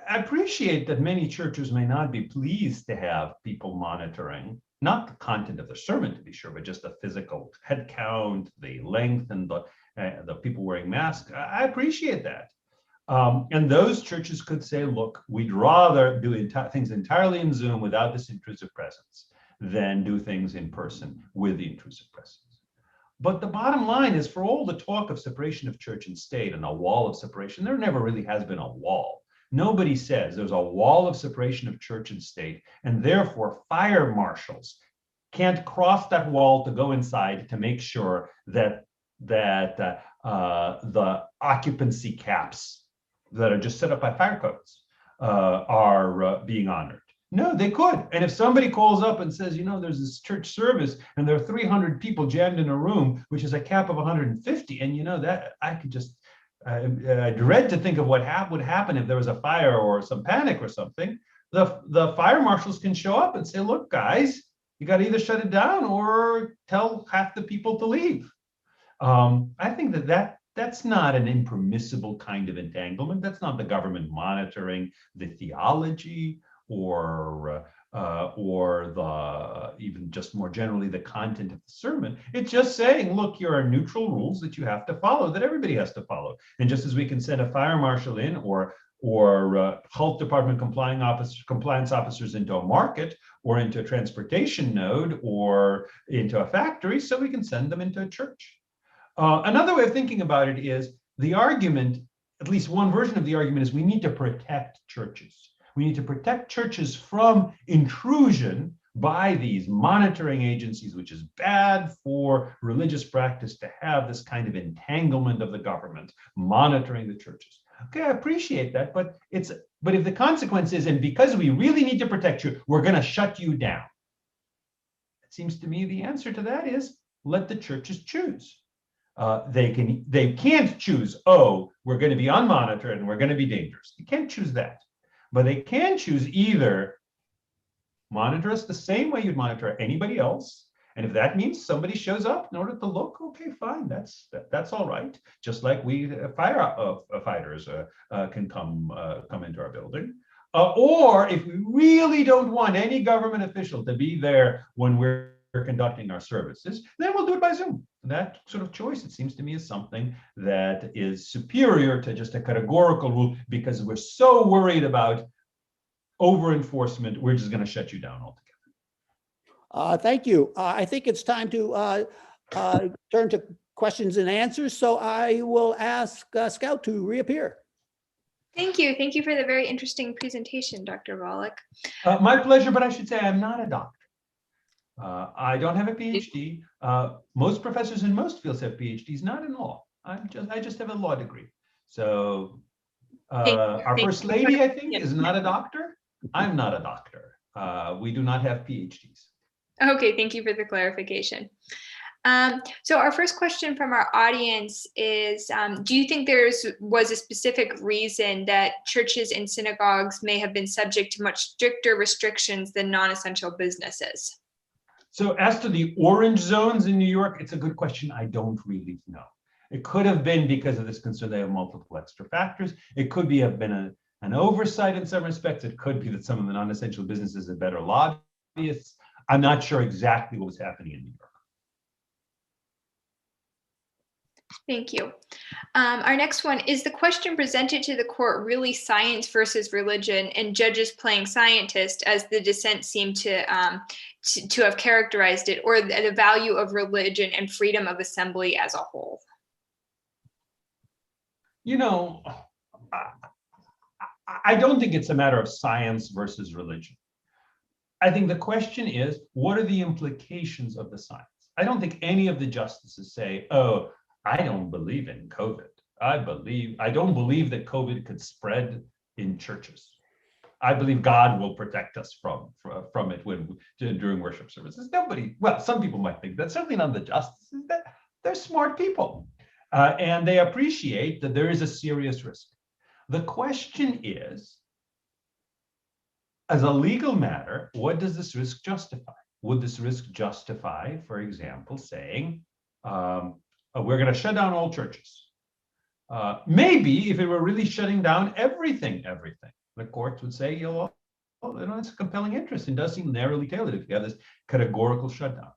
[SPEAKER 2] I appreciate that many churches may not be pleased to have people monitoring, not the content of the sermon, to be sure, but just the physical head count, the length, and the people wearing masks. I appreciate that. And those churches could say, look, we'd rather do things entirely in Zoom without this intrusive presence than do things in person with the intrusive presence. But the bottom line is, for all the talk of separation of church and state and a wall of separation, there never really has been a wall. Nobody says there's a wall of separation of church and state, and therefore fire marshals can't cross that wall to go inside to make sure that the occupancy caps that are just set up by fire codes are being honored. No, they could. And if somebody calls up and says, there's this church service and there are 300 people jammed in a room, which is a cap of 150, and that I could just I dread to think of what would happen if there was a fire or some panic or something. The fire marshals can show up and say, look, guys, you got to either shut it down or tell half the people to leave. I think that's not an impermissible kind of entanglement. That's not the government monitoring the theology or even just more generally the content of the sermon. It's just saying, look, here are neutral rules that you have to follow, that everybody has to follow. And just as we can send a fire marshal in or health department compliance officers into a market or into a transportation node or into a factory, so we can send them into a church. Another way of thinking about it is the argument, at least one version of the argument, is we need to protect churches. We need to protect churches from intrusion by these monitoring agencies, which is bad for religious practice to have this kind of entanglement of the government monitoring the churches. Okay, I appreciate that, but if the consequence is, and because we really need to protect you, we're going to shut you down. It seems to me the answer to that is let the churches choose. They can't choose, we're going to be unmonitored and we're going to be dangerous. You can't choose that. But they can choose either monitor us the same way you'd monitor anybody else, and if that means somebody shows up in order to look, okay, fine, that's all right. Just like we firefighters can come into our building, or if we really don't want any government official to be there when we're conducting our services, then we'll do it by Zoom. That sort of choice, it seems to me, is something that is superior to just a categorical rule, because we're so worried about over enforcement, we're just going to shut you down altogether.
[SPEAKER 3] Thank you. I think it's time to turn to questions and answers. So I will ask Scout to reappear.
[SPEAKER 1] Thank you. Thank you for the very interesting presentation, Dr. Volokh.
[SPEAKER 2] My pleasure, but I should say I'm not a doctor. I don't have a PhD. Most professors in most fields have PhDs, not in law. I just have a law degree. So our first lady, I think, is not a doctor. I'm not a doctor. We do not have PhDs.
[SPEAKER 1] Okay, thank you for the clarification. So our first question from our audience is, do you think was a specific reason that churches and synagogues may have been subject to much stricter restrictions than non-essential businesses?
[SPEAKER 2] So as to the orange zones in New York, it's a good question. I don't really know. It could have been because of this concern they have multiple extra factors. It could have been an oversight in some respects. It could be that some of the non-essential businesses are better lobbyists. I'm not sure exactly what was happening in New York.
[SPEAKER 1] Thank you. Our next one is the question presented to the court really science versus religion and judges playing scientist, as the dissent seemed to have characterized it, or the value of religion and freedom of assembly as a whole?
[SPEAKER 2] You know, I don't think it's a matter of science versus religion. I think the question is, what are the implications of the science? I don't think any of the justices say, oh, I don't believe in COVID. I don't believe that COVID could spread in churches. I believe God will protect us from it during worship services. Nobody, well, some people might think that, certainly not the justices. They're smart people, and they appreciate that there is a serious risk. The question is, as a legal matter, what does this risk justify? Would this risk justify, for example, saying, we're going to shut down all churches? Maybe if it were really shutting down everything, the courts would say, it's a compelling interest. It does seem narrowly tailored if you have this categorical shutdown.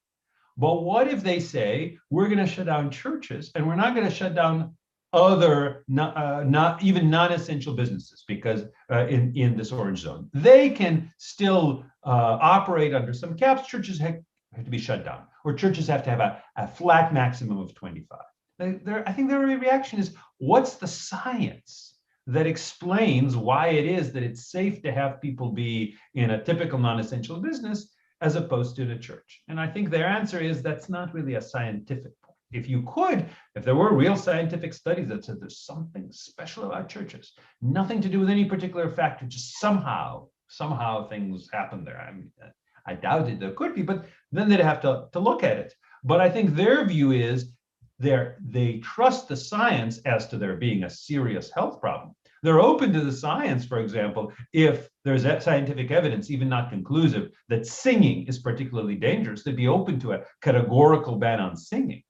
[SPEAKER 2] But what if they say, we're going to shut down churches and we're not going to shut down other not even non-essential businesses, because in this orange zone, they can still operate under some caps. Churches have to be shut down, or churches have to have a flat maximum of 25. I think their reaction is, what's the science that explains why it is that it's safe to have people be in a typical non-essential business as opposed to in a church? And I think their answer is, that's not really a scientific point. If there were real scientific studies that said there's something special about churches, nothing to do with any particular factor, just somehow things happen there. I doubt it, there could be, but then they'd have to look at it. But I think their view is they trust the science as to there being a serious health problem. They're open to the science, for example, if there's that scientific evidence, even not conclusive, that singing is particularly dangerous, they'd be open to a categorical ban on singing.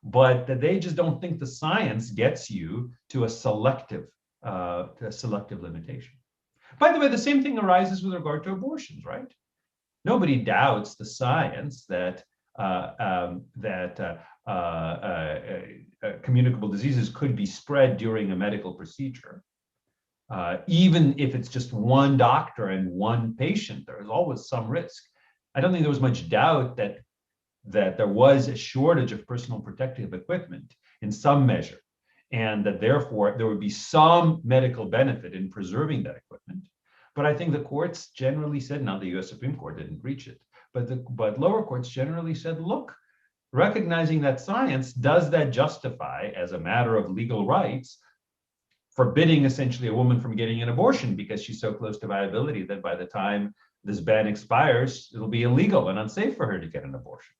[SPEAKER 2] But they just don't think the science gets you to a selective limitation. By the way, the same thing arises with regard to abortions, right? Nobody doubts the science that communicable diseases could be spread during a medical procedure. Even if it's just one doctor and one patient, there's always some risk. I don't think there was much doubt that there was a shortage of personal protective equipment in some measure, and that therefore there would be some medical benefit in preserving that equipment. But I think the courts generally said, now the US Supreme Court didn't reach it, but lower courts generally said, look, recognizing that science, does that justify, as a matter of legal rights, forbidding essentially a woman from getting an abortion because she's so close to viability that by the time this ban expires, it'll be illegal and unsafe for her to get an abortion,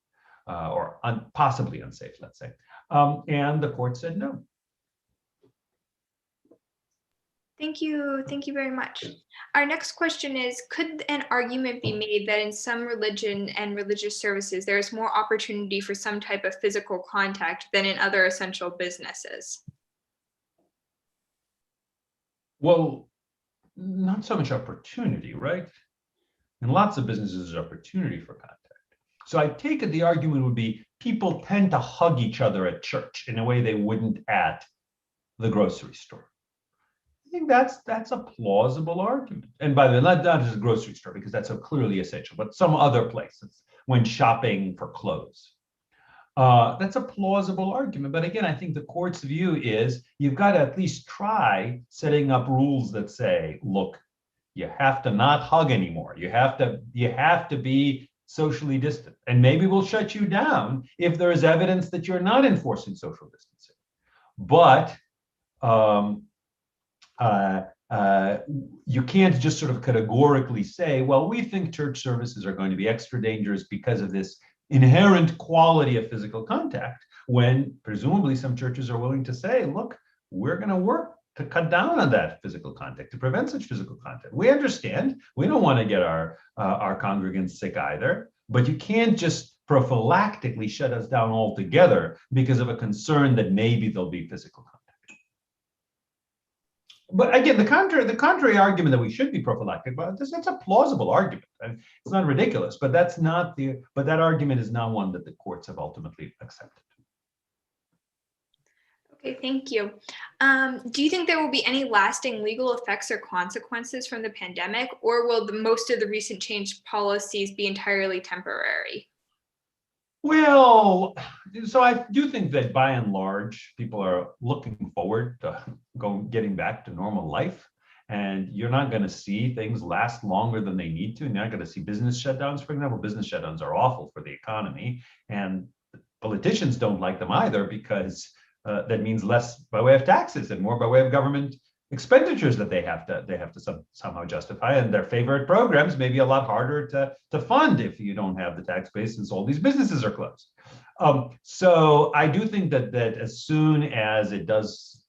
[SPEAKER 2] or possibly unsafe, let's say. And the court said no.
[SPEAKER 1] Thank you very much. Our next question is, could an argument be made that in some religion and religious services, there is more opportunity for some type of physical contact than in other essential businesses?
[SPEAKER 2] Well, not so much opportunity, right? In lots of businesses, there's opportunity for contact. So I take it the argument would be, people tend to hug each other at church in a way they wouldn't at the grocery store. I think that's a plausible argument. And by the way, not just a grocery store, because that's so clearly essential, but some other places when shopping for clothes. That's a plausible argument. But again, I think the court's view is, you've got to at least try setting up rules that say, look, you have to not hug anymore. You have to be socially distant. And maybe we'll shut you down if there is evidence that you're not enforcing social distancing. But you can't just sort of categorically say, well, we think church services are going to be extra dangerous because of this inherent quality of physical contact, when presumably some churches are willing to say, look, we're going to work to cut down on that physical contact, to prevent such physical contact. We understand, we don't want to get our congregants sick either, but you can't just prophylactically shut us down altogether because of a concern that maybe there'll be physical contact. But again, the contrary argument that we should be prophylactic, but it's a plausible argument, and it's not ridiculous. But that argument is not one that the courts have ultimately accepted.
[SPEAKER 1] Okay, thank you. Do you think there will be any lasting legal effects or consequences from the pandemic, or will most of the recent change policies be entirely temporary?
[SPEAKER 2] Well, so I do think that by and large, people are looking forward to getting back to normal life. And you're not going to see things last longer than they need to. And you're not going to see business shutdowns. For example, business shutdowns are awful for the economy. And politicians don't like them either, because that means less by way of taxes and more by way of government expenditures that they have to somehow justify, and their favorite programs may be a lot harder to fund if you don't have the tax base, since all these businesses are closed. So I do think that as soon as it does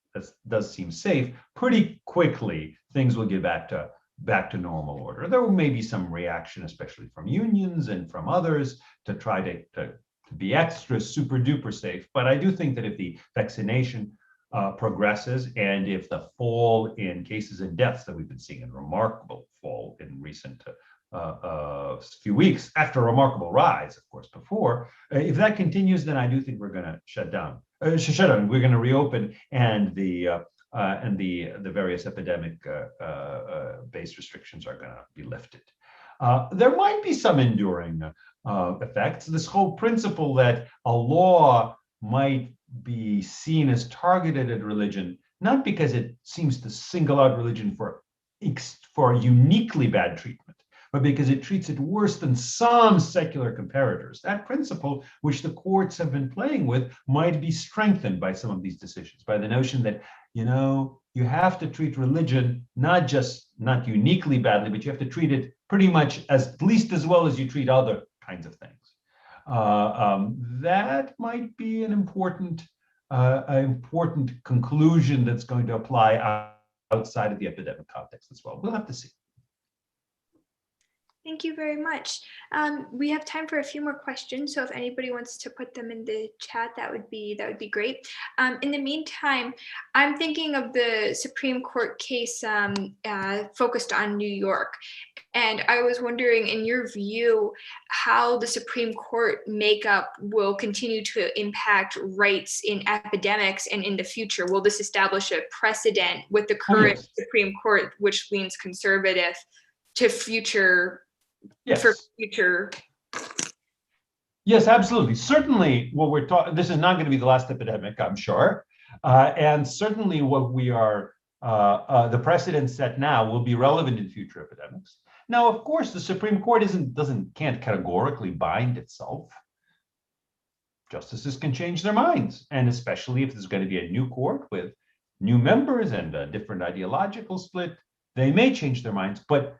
[SPEAKER 2] seem safe, pretty quickly things will get back to normal order. There may be some reaction, especially from unions and from others, to try to be extra super duper safe. But I do think that if the vaccination progresses, and if the fall in cases and deaths that we've been seeing, a remarkable fall in recent few weeks, after a remarkable rise, of course, before, if that continues, then I do think we're going to shut down. We're going to reopen, and the various epidemic based restrictions are going to be lifted. There might be some enduring effects. This whole principle that a law might be seen as targeted at religion, not because it seems to single out religion for uniquely bad treatment, but because it treats it worse than some secular comparators. That principle, which the courts have been playing with, might be strengthened by some of these decisions, by the notion that, you have to treat religion not uniquely badly, but you have to treat it pretty much at least as well as you treat other kinds of things. That might be an important conclusion that's going to apply outside of the epidemic context as well. We'll have to see.
[SPEAKER 1] Thank you very much. We have time for a few more questions, so if anybody wants to put them in the chat, that would be great. In the meantime, I'm thinking of the Supreme Court case focused on New York, and I was wondering, in your view, how the Supreme Court makeup will continue to impact rights in epidemics and in the future. Will this establish a precedent with the current Supreme Court, which leans conservative, to future?
[SPEAKER 2] Yes.
[SPEAKER 1] For future.
[SPEAKER 2] Yes, absolutely. Certainly, what we're talking, this is not going to be the last epidemic, I'm sure. And certainly what we are, the precedent set now will be relevant in future epidemics. Now, of course, the Supreme Court can't categorically bind itself. Justices can change their minds. And especially if there's going to be a new court with new members and a different ideological split, they may change their minds. But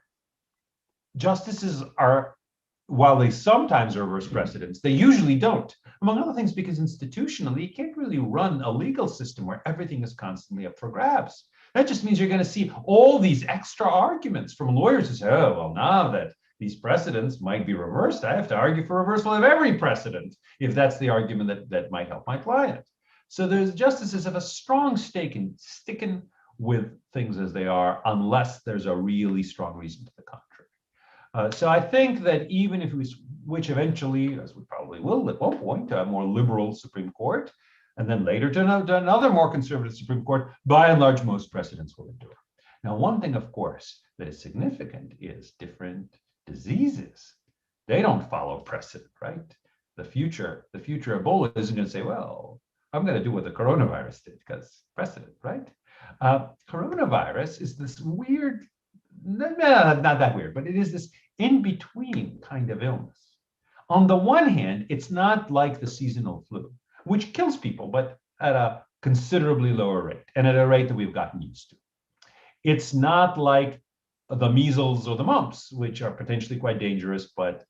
[SPEAKER 2] justices are, while they sometimes reverse precedents, they usually don't. Among other things, because institutionally, you can't really run a legal system where everything is constantly up for grabs. That just means you're going to see all these extra arguments from lawyers who say, oh, well, now that these precedents might be reversed, I have to argue for reversal of every precedent, if that's the argument that might help my client. So there's justices have a strong stake in sticking with things as they are, unless there's a really strong reason to the contrary. So I think that even if we switch eventually, as we probably will at one point, to a more liberal Supreme Court, and then later to another more conservative Supreme Court, by and large, most precedents will endure. Now, one thing, of course, that is significant is different diseases. They don't follow precedent, right? The future Ebola isn't going to say, well, I'm going to do what the coronavirus did, because precedent, right? Coronavirus is this weird, not that weird, but it is this in-between kind of illness. On the one hand, it's not like the seasonal flu, which kills people, but at a considerably lower rate, and at a rate that we've gotten used to. It's not like the measles or the mumps, which are potentially quite dangerous, but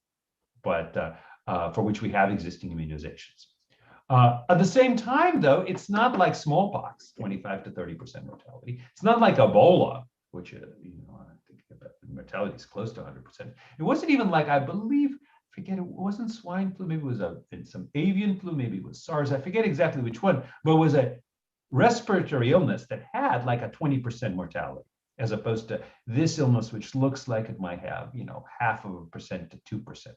[SPEAKER 2] for which we have existing immunizations. At the same time, though, it's not like smallpox, 25 to 30% mortality. It's not like Ebola, which I think the mortality is close to 100%. It wasn't even like, I believe, it wasn't swine flu, maybe it was some avian flu, maybe it was SARS, I forget exactly which one, but it was a respiratory illness that had like a 20% mortality, as opposed to this illness, which looks like it might have, 0.5% to 2% mortality.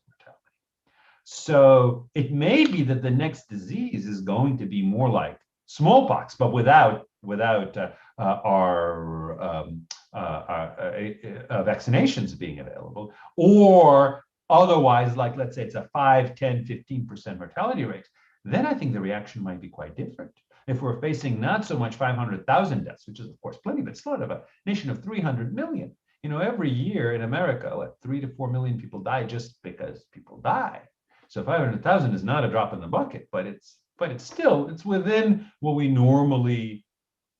[SPEAKER 2] So it may be that the next disease is going to be more like smallpox, but without vaccinations being available, or otherwise, like let's say it's a 5, 10, 15% mortality rate, then I think the reaction might be quite different. If we're facing not so much 500,000 deaths, which is of course plenty, but still out of a nation of 300 million, every year in America, 3 to 4 million people die just because people die. So 500,000 is not a drop in the bucket, but it's within what we normally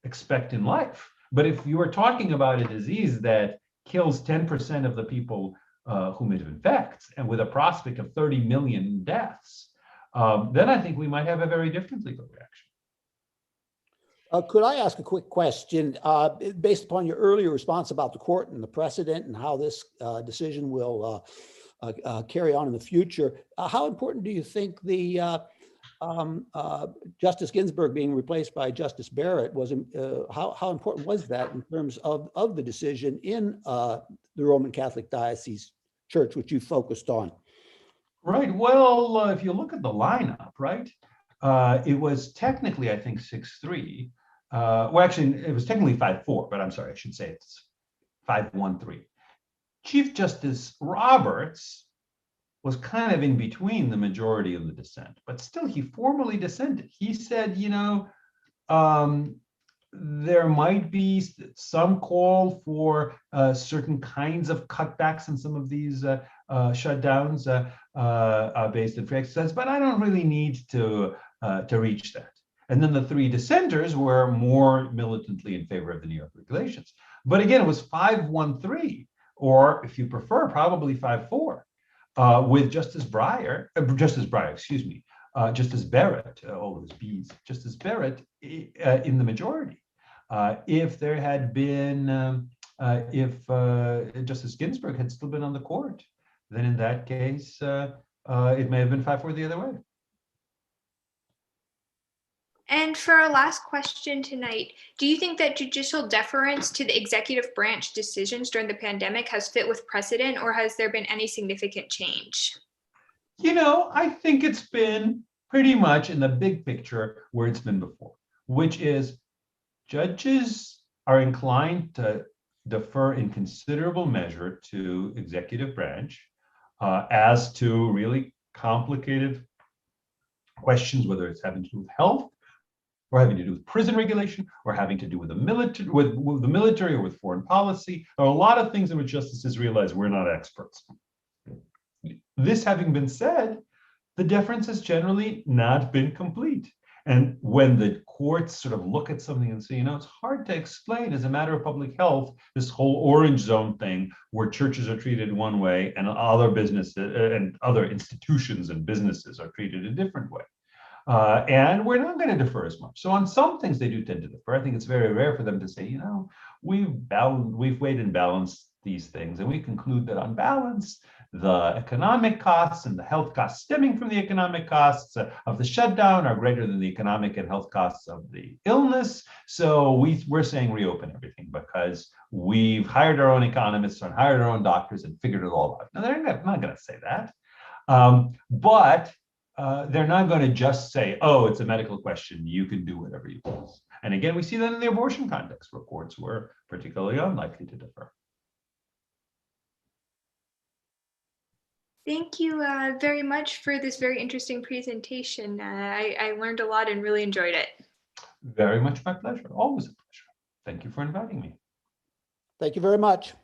[SPEAKER 2] expect in life. But if you are talking about a disease that kills 10% of the people whom it infects, and with a prospect of 30 million deaths, then I think we might have a very different legal reaction.
[SPEAKER 3] Could I ask a quick question based upon your earlier response about the court and the precedent and how this decision will carry on in the future? How important do you think the Justice Ginsburg being replaced by Justice Barrett was? How important was that in terms of the decision in the Roman Catholic Diocese Church, which you focused on?
[SPEAKER 2] Right. Well, if you look at the lineup, right, it was technically, I think, 6-3. Well, actually, it was technically 5-4, but I'm sorry, I should say it's 5-1-3. Chief Justice Roberts was kind of in between the majority and the dissent, but still he formally dissented. He said, there might be some call for certain kinds of cutbacks in some of these shutdowns based on free exercise, but I don't really need to reach that. And then the three dissenters were more militantly in favor of the New York regulations. But again, it was 5-1-3, or if you prefer, probably 5-4, with Justice Barrett, Justice Barrett, all those B's, Justice Barrett in the majority. If there had been, if Justice Ginsburg had still been on the court, then in that case, it may have been 5-4 the other way.
[SPEAKER 1] And for our last question tonight, do you think that judicial deference to the executive branch decisions during the pandemic has fit with precedent, or has there been any significant change?
[SPEAKER 2] I think it's been pretty much in the big picture where it's been before, which is judges are inclined to defer in considerable measure to executive branch as to really complicated questions, whether it's having to do with health, or having to do with prison regulation, or having to do with the military, or with foreign policy. There are a lot of things in which justices realize we're not experts. This having been said, the deference has generally not been complete. And when the courts sort of look at something and say, it's hard to explain as a matter of public health, this whole orange zone thing where churches are treated one way and other businesses and other institutions and businesses are treated a different way. And we're not going to defer as much. So on some things they do tend to defer. I think it's very rare for them to say, we've weighed and balanced these things, and we conclude that on balance, the economic costs and the health costs stemming from the economic costs of the shutdown are greater than the economic and health costs of the illness. So we're saying reopen everything because we've hired our own economists and hired our own doctors and figured it all out. Now, they're not going to say that, but they're not going to just say, oh, it's a medical question, you can do whatever you please. And again, we see that in the abortion context where courts were particularly unlikely to defer.
[SPEAKER 1] Thank you very much for this very interesting presentation. I learned a lot and really enjoyed it.
[SPEAKER 2] Very much my pleasure. Always a pleasure. Thank you for inviting me.
[SPEAKER 3] Thank you very much.